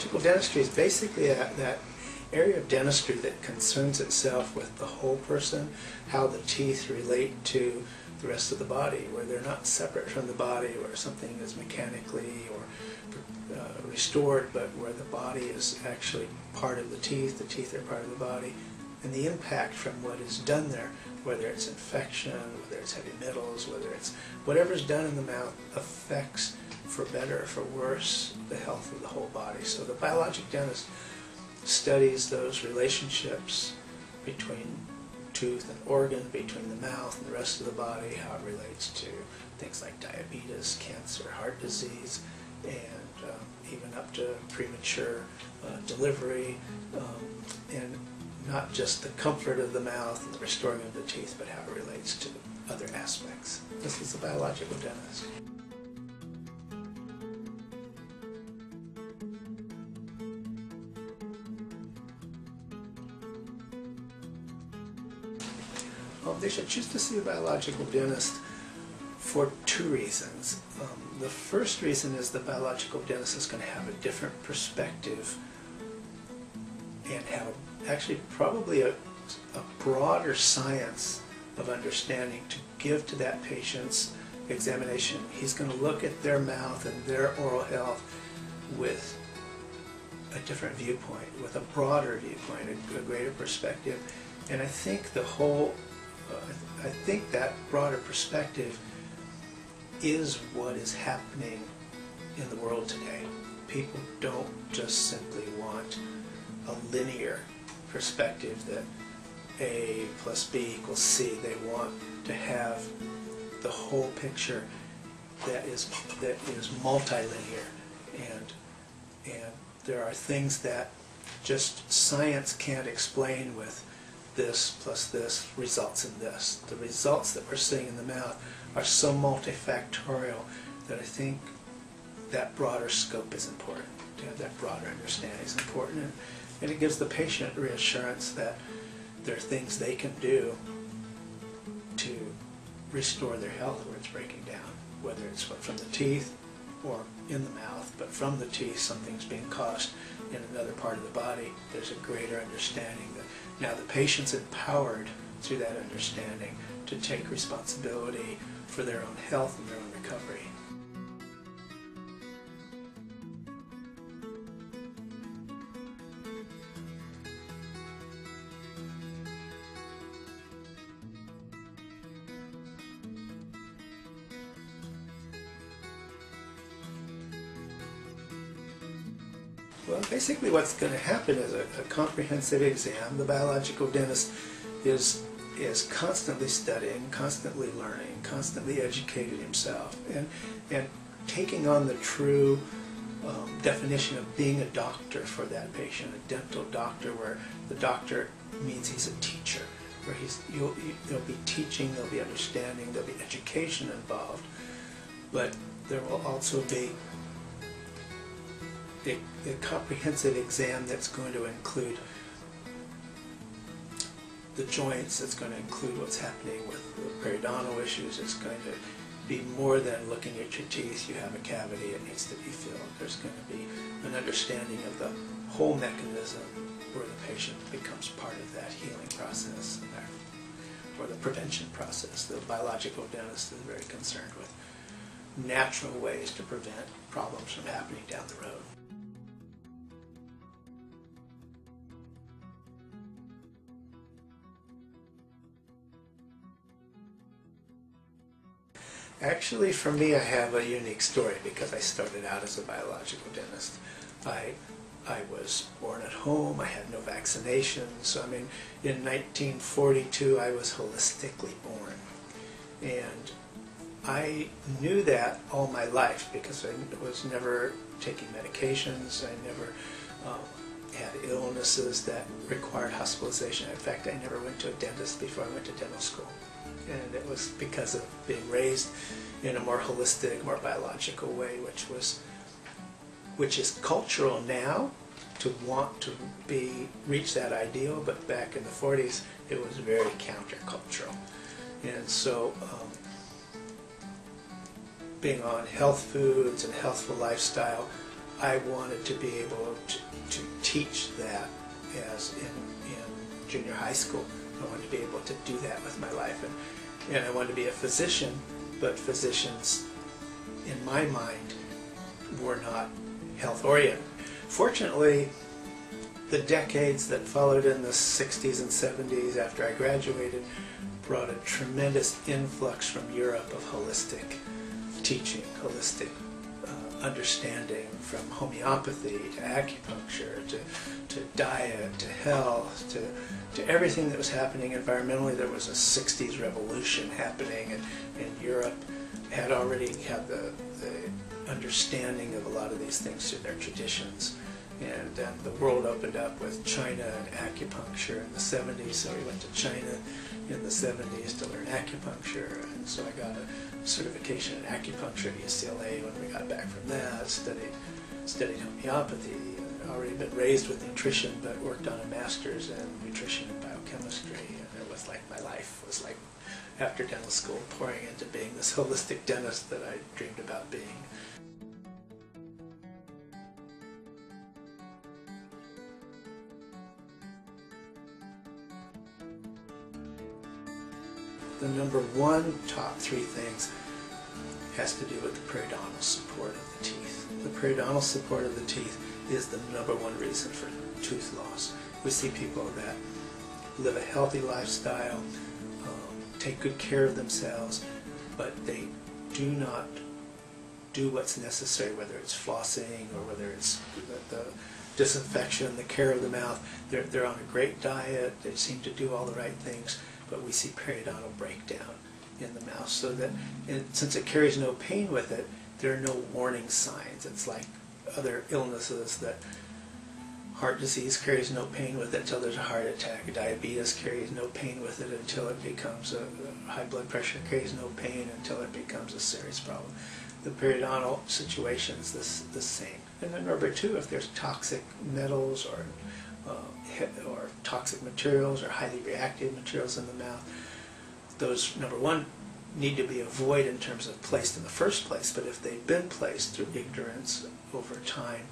biological dentistry is basically that area of dentistry that concerns itself with the whole person, how the teeth relate to the rest of the body, where they're not separate from the body, where something is mechanically or restored, but where the body is actually part of the teeth are part of the body, and the impact from what is done there, whether it's infection, whether it's heavy metals, whether it's whatever's done in the mouth affects, for better or for worse, the health of the whole body. So the biologic dentist studies those relationships between tooth and organ, between the mouth and the rest of the body, how it relates to things like diabetes, cancer, heart disease, and even up to premature delivery, and not just the comfort of the mouth and the restoring of the teeth, but how it relates to other aspects. This is a biological dentist. They should choose to see a biological dentist for two reasons. The first reason is the biological dentist is going to have a different perspective and have actually probably a broader science of understanding to give to that patient's examination. He's going to look at their mouth and their oral health with a different viewpoint, with a broader viewpoint, a greater perspective. And I think I think that broader perspective is what is happening in the world today. People don't just simply want a linear perspective that A plus B equals C. They want to have the whole picture that is multilinear, and there are things that just science can't explain with this plus this results in this. The results that we're seeing in the mouth are so multifactorial that I think that broader scope is important. To have that broader understanding is important, and it gives the patient reassurance that there are things they can do to restore their health where it's breaking down, whether it's from the teeth or in the mouth, but from the teeth something's being caused in another part of the body. There's a greater understanding that now the patient's empowered through that understanding to take responsibility for their own health and their own recovery. Well, basically what's going to happen is a comprehensive exam. The biological dentist is constantly studying, constantly learning, constantly educating himself, and taking on the true definition of being a doctor for that patient, a dental doctor, where the doctor means he's a teacher, where there'll be teaching, there'll be understanding, there'll be education involved, but there will also be a comprehensive exam that's going to include the joints, it's going to include what's happening with the periodontal issues. It's going to be more than looking at your teeth. You have a cavity, it needs to be filled. There's going to be an understanding of the whole mechanism where the patient becomes part of that healing process or the prevention process. The biological dentist is very concerned with natural ways to prevent problems from happening down the road. Actually, for me, I have a unique story because I started out as a biological dentist. I was born at home. I had no vaccinations. So, I mean, in 1942, I was holistically born. And I knew that all my life because I was never taking medications. I never had illnesses that required hospitalization. In fact, I never went to a dentist before I went to dental school. And it was because of being raised in a more holistic, more biological way, which is cultural now to want to reach that ideal, but back in the 40s it was very countercultural. And so being on health foods and healthful lifestyle, I wanted to be able to teach that as in junior high school. I wanted to be able to do that with my life. And I wanted to be a physician, but physicians, in my mind, were not health-oriented. Fortunately, the decades that followed in the 60s and 70s after I graduated brought a tremendous influx from Europe of holistic teaching, holistic understanding, from homeopathy to acupuncture to diet to health to everything that was happening environmentally. There was a 60s revolution happening, and Europe had already had the understanding of a lot of these things through their traditions. And then the world opened up with China and acupuncture in the 70s, so we went to China in the 70s to learn acupuncture, and so I got a certification in acupuncture at UCLA when we got back from that. Studied homeopathy, and already been raised with nutrition, but worked on a master's in nutrition and biochemistry, and it was like my life was like, after dental school, pouring into being this holistic dentist that I dreamed about being. The number one top three things has to do with the periodontal support of the teeth. The periodontal support of the teeth is the number one reason for tooth loss. We see people that live a healthy lifestyle, take good care of themselves, but they do not do what's necessary, whether it's flossing or whether it's the disinfection, the care of the mouth. They're on a great diet, they seem to do all the right things, but we see periodontal breakdown in the mouth. So that, since it carries no pain with it, there are no warning signs. It's like other illnesses, that heart disease carries no pain with it until there's a heart attack. Diabetes carries no pain with it until it becomes high blood pressure carries no pain until it becomes a serious problem. The periodontal situation is the same. And then number two, if there's toxic metals or toxic materials or highly reactive materials in the mouth, those, number one, need to be avoided in terms of placed in the first place, but if they've been placed through ignorance over time,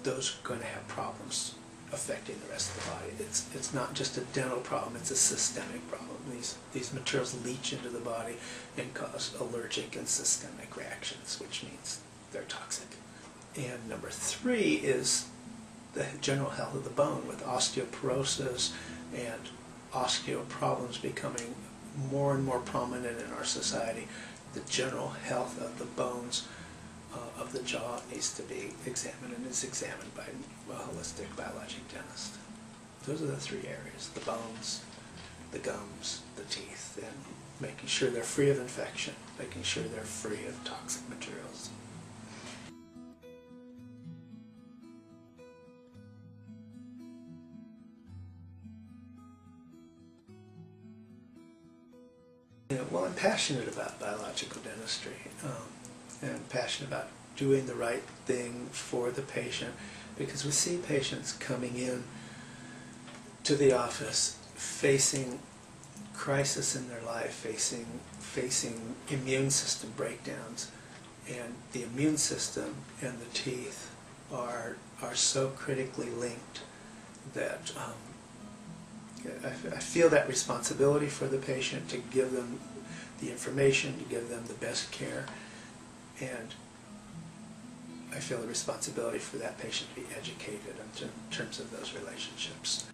those are going to have problems affecting the rest of the body. It's not just a dental problem, it's a systemic problem. These materials leach into the body and cause allergic and systemic reactions, which means they're toxic. And number three is the general health of the bone, with osteoporosis and osteo problems becoming more and more prominent in our society. The general health of the bones of the jaw needs to be examined, and is examined by a holistic biologic dentist. Those are the three areas: the bones, the gums, the teeth, and making sure they're free of infection, making sure they're free of toxic materials. Well, I'm passionate about biological dentistry, and passionate about doing the right thing for the patient, because we see patients coming in to the office facing crisis in their life, facing immune system breakdowns, and the immune system and the teeth are so critically linked that I feel that responsibility for the patient to give them the information, to give them the best care, and I feel the responsibility for that patient to be educated in terms of those relationships.